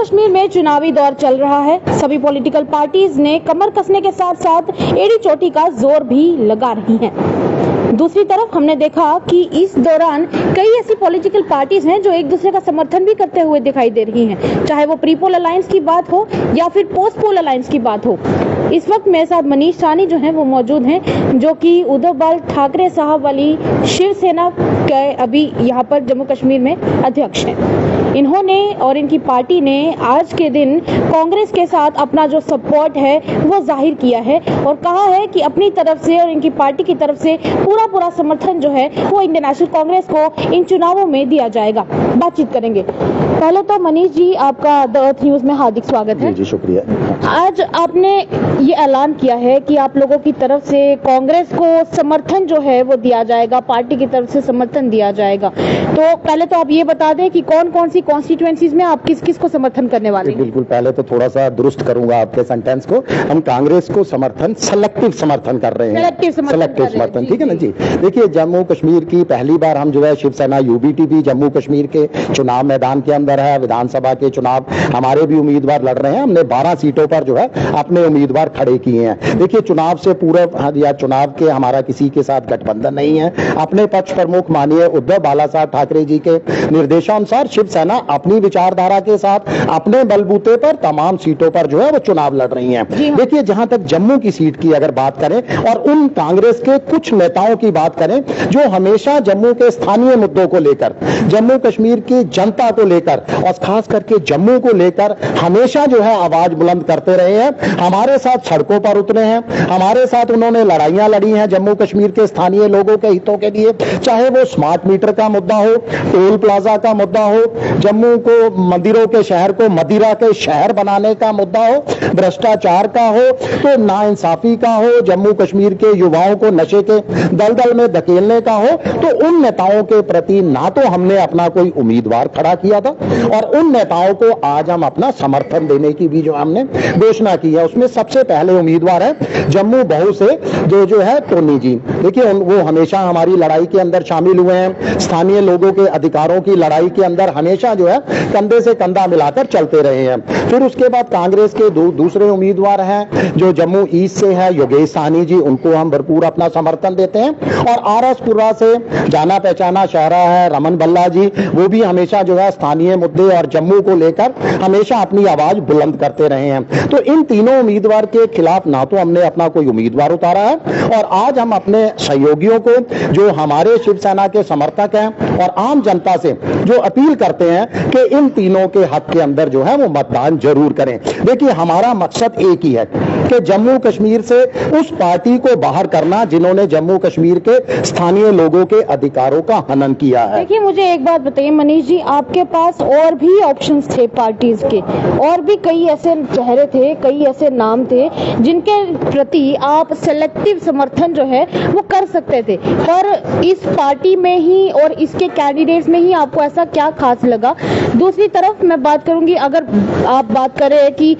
कश्मीर में चुनावी दौर चल रहा है। सभी पॉलिटिकल पार्टीज ने कमर कसने के साथ साथ एड़ी चोटी का जोर भी लगा रही हैं। दूसरी तरफ हमने देखा कि इस दौरान कई ऐसी पॉलिटिकल पार्टीज हैं जो एक दूसरे का समर्थन भी करते हुए दिखाई दे रही हैं, चाहे वो प्री पोल अलायंस की बात हो या फिर पोस्ट पोल अलायंस की बात हो। इस वक्त मेरे साथ मनीष सहनी जो हैं वो मौजूद हैं, जो कि उद्धव बाल ठाकरे साहब वाली शिवसेना के अभी यहाँ पर जम्मू कश्मीर में अध्यक्ष हैं। इन्होंने और इनकी पार्टी ने आज के दिन कांग्रेस के साथ अपना जो सपोर्ट है वो जाहिर किया है और कहा है कि अपनी तरफ से और इनकी पार्टी की तरफ से पूरा समर्थन जो है वो इंडियन नेशनल कांग्रेस को इन चुनावों में दिया जाएगा। बातचीत करेंगे। पहले तो मनीष जी, आपका द अर्थ न्यूज में हार्दिक स्वागत है। जी शुक्रिया। आज आपने ये ऐलान किया है कि आप लोगों की तरफ से कांग्रेस को समर्थन जो है वो दिया जाएगा, पार्टी की तरफ से समर्थन दिया जाएगा। तो पहले तो आप ये बता दें कि कौन कौन सी कॉन्स्टिट्यूएंसीज में आप किस किस को समर्थन करने वाले हैं? बिल्कुल, पहले तो थोड़ा सा दुरुस्त करूंगा आपके सेंटेंस को। हम कांग्रेस को समर्थन सेलेक्टिव समर्थन कर रहे हैं। सेलेक्टिव समर्थन, ठीक है ना जी। देखिए, जम्मू कश्मीर की पहली बार हम जो है शिवसेना यूबीटी भी जम्मू कश्मीर के चुनाव मैदान के अंदर है। विधानसभा के चुनाव हमारे भी उम्मीदवार लड़ रहे हैं। हमने 12 सीटों पर जो है अपने उम्मीदवार खड़े किए हैं। देखिए, चुनाव से पूर्व या चुनाव के हमारा किसी के साथ गठबंधन नहीं है। अपने पक्ष प्रमुख माननीय उद्धव बाला साहब ठाकरे जी के निर्देशानुसार शिवसेना अपनी विचारधारा के साथ अपने बलबूते पर तमाम सीटों पर जो है वो चुनाव लड़ रही है। देखिए, जहां तक जम्मू की सीट की अगर बात करें और उन कांग्रेस के कुछ नेताओं की बात करें जो हमेशा जम्मू के स्थानीय मुद्दों को लेकर, जम्मू कश्मीर की जनता को लेकर और खास करके जम्मू को लेकर हमेशा जो है आवाज बुलंद करते रहे हैं, हमारे साथ सड़कों पर उतरे हैं, हमारे साथ उन्होंने लड़ाइयां लड़ी हैं जम्मू कश्मीर के स्थानीय लोगों के हितों के लिए, चाहे वो स्मार्ट मीटर का मुद्दा हो, टोल प्लाजा का मुद्दा हो, जम्मू को मंदिरों के शहर को मदिरा के शहर बनाने का मुद्दा हो, भ्रष्टाचार का हो, तो नाइंसाफी का हो, जम्मू कश्मीर के युवाओं को नशे के दलदल में धकेलने का हो। तो उन नेताओं के प्रति ना तो हमने अपना कोई उम्मीदवार खड़ा किया था और उन नेताओं को आज हम अपना समर्थन देने की भी जो हमने घोषणा की है। उसमें सबसे पहले उम्मीदवार है जम्मू बहु से जो है टोनी जी। देखिए, वो हमेशा हमारी लड़ाई के अंदर शामिल हुए हैं, स्थानीय लोगों के अधिकारों की लड़ाई के अंदर हमेशा जो है कंधे से कंधा मिलाकर चलते रहे हैं। फिर उसके बाद कांग्रेस के दूसरे उम्मीदवार हैं जो जम्मू ईस्ट से है योगेश सहनी जी, उनको हम भरपूर अपना समर्थन देते हैं। और आरएसपुरा से जाना पहचाना चेहरा है रमन भल्ला जी, वो भी हमेशा जो है स्थानीय मुद्दे और जम्मू को लेकर हमेशा अपनी आवाज बुलंद करते रहे हैं। तो इन तीनों उम्मीदवार के खिलाफ ना तो हमने अपना कोई उम्मीदवार उतारा है और आज हम अपने सहयोगियों को जो हमारे शिवसेना के समर्थक हैं और आम जनता से जो अपील करते हैं कि इन तीनों के हक के अंदर जो है वो मतदान जरूर करें। देखिए, हमारा मकसद एक ही है कि जम्मू कश्मीर से उस पार्टी को बाहर करना जिन्होंने जम्मू कश्मीर के स्थानीय लोगों के अधिकारों का हनन किया है। देखिए, मुझे एक बात बताइए मनीष जी, आपके पास और भी ऑप्शंस थे पार्टीज के, और भी कई ऐसे चेहरे थे, कई ऐसे नाम थे जिनके प्रति आप सेलेक्टिव समर्थन जो है वो कर सकते थे, पर इस पार्टी में ही और इसके कैंडिडेट्स में ही आपको ऐसा क्या खास लगा? दूसरी तरफ मैं बात करूंगी, अगर आप बात करें कि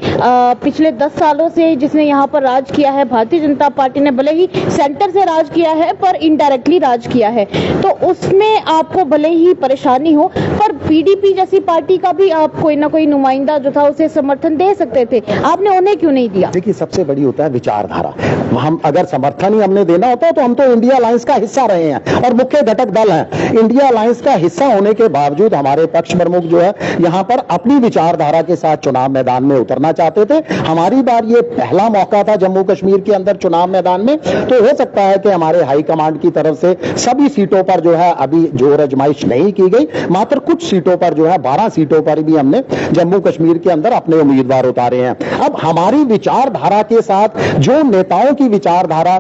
पिछले 10 सालों से जिसने यहाँ पर राज किया है भारतीय जनता पार्टी ने, भले ही सेंटर से राज किया है पर इनडायरेक्टली राज किया है, तो उसमें आपको भले ही परेशानी हो, पर पीडीपी जैसी पार्टी का भी आप कोई ना कोई नुमाइंदा जो था उसे समर्थन दे सकते थे, आपने उन्हें क्यों नहीं दिया? देखिए, सबसे बड़ी होता है विचारधारा। हम अगर समर्थन ही हमने देना होता तो हम तो इंडिया अलायंस का हिस्सा रहे हैं और मुख्य घटक दल हैं। इंडिया अलायंस का हिस्सा होने के बावजूद हमारे पक्ष प्रमुख जो है यहाँ पर अपनी विचारधारा के साथ चुनाव मैदान में उतरना चाहते थे। हमारी बार ये पहला मौका था जम्मू कश्मीर के अंदर चुनाव मैदान में, तो हो सकता है कि हमारे हाईकमांड की तरफ से सभी सीटों पर जो है अभी जोर आजमाइश नहीं की गई, मात्र कुछ सीटों पर जो है 12 सीटों पर भी हमने जम्मू कश्मीर के अंदर अपने उम्मीदवार उतारे हैं। अब हमारी विचारधारा के साथ जो नेताओं की विचारधारा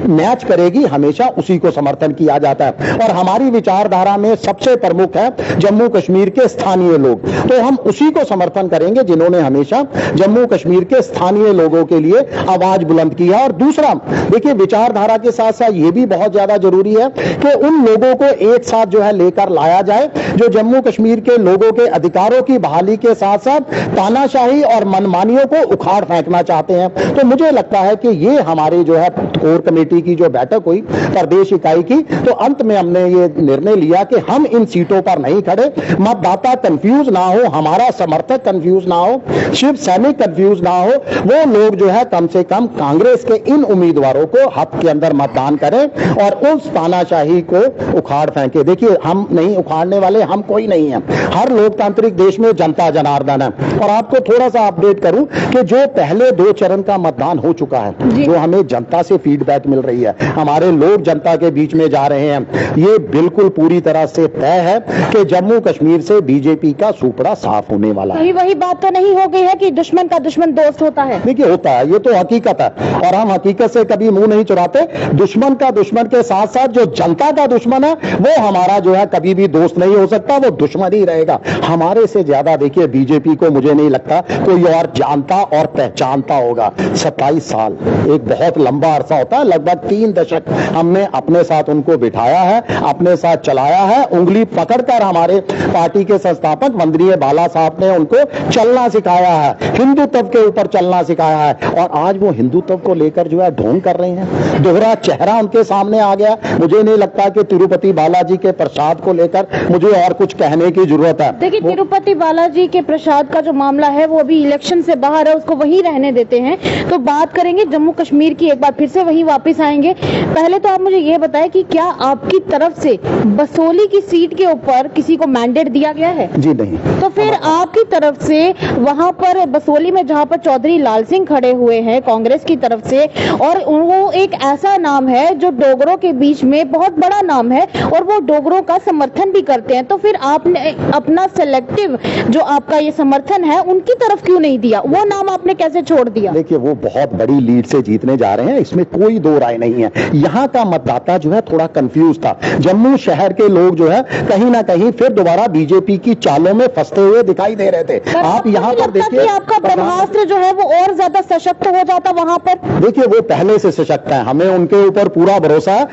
मैच करेगी हमेशा उसी को समर्थन किया जाता है और हमारी विचारधारा में सबसे प्रमुख है जम्मू कश्मीर के स्थानीय लोग, तो हम उसी को समर्थन करेंगे जिन्होंने हमेशा जम्मू कश्मीर के स्थानीय लोगों के लिए लिए आवाज बुलंद की है। और दूसरा देखिए, विचारधारा के साथ साथ ये भी बहुत ज्यादा जरूरी है कि उन लोगों को एक साथ जो है लेकर लाया जाए जो जम्मू कश्मीर के लोगों के अधिकारों की बहाली के साथ साथ तानाशाही और मनमानियों को उखाड़ फेंकना चाहते हैं। तो मुझे लगता है कि ये हमारी जो है कोर कमेटी की जो बैठक हुई प्रदेश इकाई की, तो अंत में हमने ये निर्णय लिया कि हम इन सीटों पर नहीं खड़े, मतदाता कंफ्यूज ना हो, हमारा समर्थक कंफ्यूज ना हो, शिव सैनिक कंफ्यूज ना हो, वो लोग जो है कम से कम कांग्रेस के इन उम्मीदवारों को हक के अंदर मतदान करें और उस तानाशाही को उखाड़ फेंके। देखिए, हम नहीं उखाड़ने वाले, हम कोई नहीं है। हर लोकतांत्रिक देश में जनता जनार्दन है। और आपको थोड़ा सा अपडेट करूं कि जो पहले 2 चरण का मतदान हो चुका है, जो हमें जनता से फीडबैक मिल रही है, हमारे लोग जनता के बीच में जा रहे हैं, ये बिल्कुल पूरी तरह से तय है कि जम्मू कश्मीर से बीजेपी का सुपड़ा साफ होने वाला है। वही बात तो नहीं हो गई है कि दुश्मन का दुश्मन दोस्त होता है? देखिए, होता है, ये तो हकीकत है और हम हकीकत से कभी मुंह नहीं चुराते। दुश्मन का दुश्मन के साथ साथ जो जनता का दुश्मन है वो हमारा जो है कभी भी दोस्त नहीं हो सकता, वो दुश्मन ही रहेगा। हमारे से ज्यादा देखिए बीजेपी को मुझे नहीं लगता कोई और जानता और पहचानता होगा। 27 साल एक बहुत लंबा अरसा होता है, लगभग 3 दशक हमने अपने साथ उनको बिठाया है, अपने साथ चलाया है। उंगली पकड़कर हमारे पार्टी के संस्थापक वंदनीय बाला साहब ने उनको चलना सिखाया है, हिंदुत्व के ऊपर चलना सिखाया है और आज वो हिंदुत्व को लेकर जो है ढोंग कर रहे हैं। दोहरा चेहरा उनके सामने आ गया। मुझे नहीं लगता कि तिरुपति बालाजी के प्रसाद को लेकर मुझे और कुछ कहने की जरूरत है। देखिए, तिरुपति बालाजी के प्रसाद का जो मामला है वो अभी इलेक्शन से बाहर है, उसको वही रहने देते हैं। तो बात करेंगे जम्मू कश्मीर की, एक बार फिर से वही वापस आएंगे। पहले तो आप मुझे ये बताएं कि क्या आपकी तरफ से बसोली की सीट के ऊपर किसी को मैंडेट दिया गया है? जी नहीं। तो फिर आपकी तरफ से वहां पर बसोली में जहां पर चौधरी लाल सिंह खड़े हुए हैं कांग्रेस की तरफ से, और वो एक ऐसा नाम है जो डोगरों के बीच में बहुत बड़ा नाम है और वो डोगरों का समर्थन भी करते हैं, तो फिर आपने अपना सेलेक्टिव जो आपका ये समर्थन है उनकी तरफ क्यों नहीं दिया? वो नाम आपने कैसे छोड़ दिया? देखिए, वो बहुत बड़ी लीड से जीतने जा रहे हैं, इसमें कोई दो राय नहीं है। यहाँ का मतदाता जो है थोड़ा कंफ्यूज था। जम्मू शहर के लोग जो है कहीं ना कहीं फिर दोबारा बीजेपी की चालों में फंसते हुए दिखाई दे रहे थे। आप यहाँ पर देखिए, आपका ब्रह्मास्त्र जो है वो और ज्यादा सशक्त हो जाता वहां पर। देखिए, वो पहले से सशक्त है, हमें उनके ऊपर पूरा भरोसा है,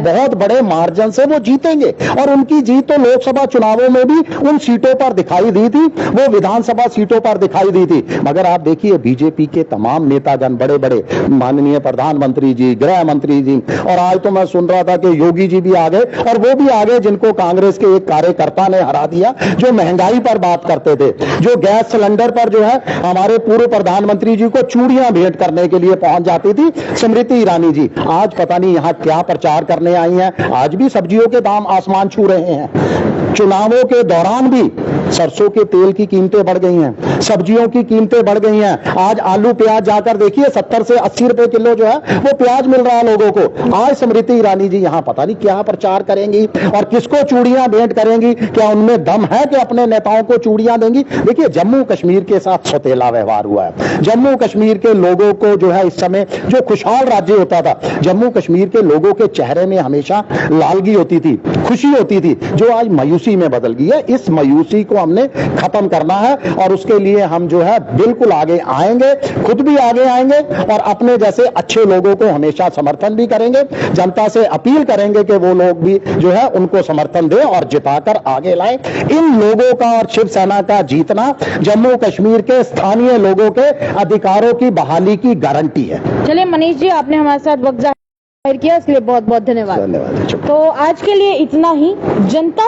बहुत बड़े मार्जिन से वो जीतेंगे और उनकी जीत तो लोकसभा चुनावों में भी उन सीटों पर दिखाई दी थी, वो विधानसभा सीटों पर दिखाई दी थी। मगर आप देखिए, बीजेपी के तमाम नेतागण, बड़े बड़े माननीय प्रधानमंत्री जी, गृह मंत्री जी, और आज तो मैं सुन रहा था कि योगी जी भी आ गए, और वो भी आ गए जिनको कांग्रेस के एक कार्यकर्ता ने हरा दिया, जो महंगाई पर बात करते थे, जो गैस सिलेंडर पर जो है हमारे पूर्व प्रधानमंत्री जी को चूड़ियां भेंट करने के लिए पहुंच जाती थी, स्मृति ईरानी जी। आज पता नहीं यहां क्या प्रचार करने आई हैं। आज भी सब्जियों के दाम आसमान छू रहे हैं। चुनावों के दौरान भी सरसों के तेल की कीमतें बढ़ गई हैं, सब्जियों की कीमतें बढ़ गई हैं। आज आलू प्याज जाकर देखिए 70 से 80 रुपए किलो जो है वो प्याज मिल रहा है लोगों को। आज स्मृति ईरानी जी यहाँ पता नहीं क्या प्रचार करेंगी और किसको चूड़ियां भेंट करेंगी, क्या उनमें दम है कि अपने नेताओं को चूड़ियां देंगी? देखिए, जम्मू कश्मीर के साथ सौतेला व्यवहार हुआ है। जम्मू कश्मीर के लोगों को जो है इस समय जो खुशहाल राज्य होता था, जम्मू कश्मीर के लोगों के चेहरे में हमेशा लालगी होती थी, खुशी होती थी, जो आज मायूसी में बदल गई है। इस मायूसी को हमने खत्म करना है और उसके लिए हम जो है बिल्कुल आगे आएंगे, खुद भी आगे आएंगे और अपने जैसे अच्छे लोगों को हमेशा समर्थन भी करेंगे। जनता से अपील करेंगे कि वो लोग भी जो है उनको समर्थन दें और जिताकर आगे लाएं। इन लोगों का और शिवसेना का जीतना जम्मू कश्मीर के स्थानीय लोगों के अधिकारों की बहाली की गारंटी है। चलिए मनीष जी, आपने हमारे साथ वक्त जाहिर किया, इसके लिए बहुत बहुत धन्यवाद। तो आज के लिए इतना ही। जनता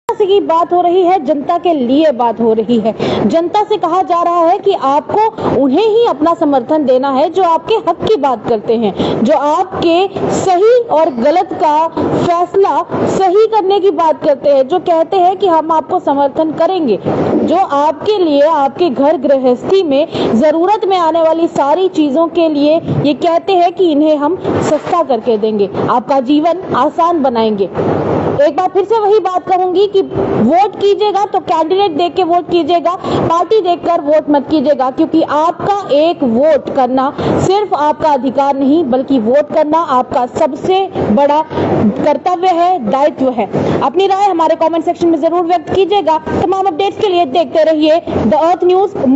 की बात हो रही है, जनता के लिए बात हो रही है। जनता से कहा जा रहा है कि आपको उन्हें ही अपना समर्थन देना है जो आपके हक की बात करते हैं, जो आपके सही और गलत का फैसला सही करने की बात करते हैं, जो कहते हैं कि हम आपको समर्थन करेंगे, जो आपके लिए आपके घर गृहस्थी में जरूरत में आने वाली सारी चीजों के लिए ये कहते हैं कि इन्हें हम सस्ता करके देंगे, आपका जीवन आसान बनाएंगे। एक बार फिर से वही बात कहूंगी कि वोट कीजिएगा तो कैंडिडेट देख के वोट कीजिएगा, पार्टी देखकर वोट मत कीजिएगा, क्योंकि आपका एक वोट करना सिर्फ आपका अधिकार नहीं बल्कि वोट करना आपका सबसे बड़ा कर्तव्य है, दायित्व है। अपनी राय हमारे कमेंट सेक्शन में जरूर व्यक्त कीजिएगा। तमाम अपडेट्स के लिए देखते रहिए द अर्थ न्यूज।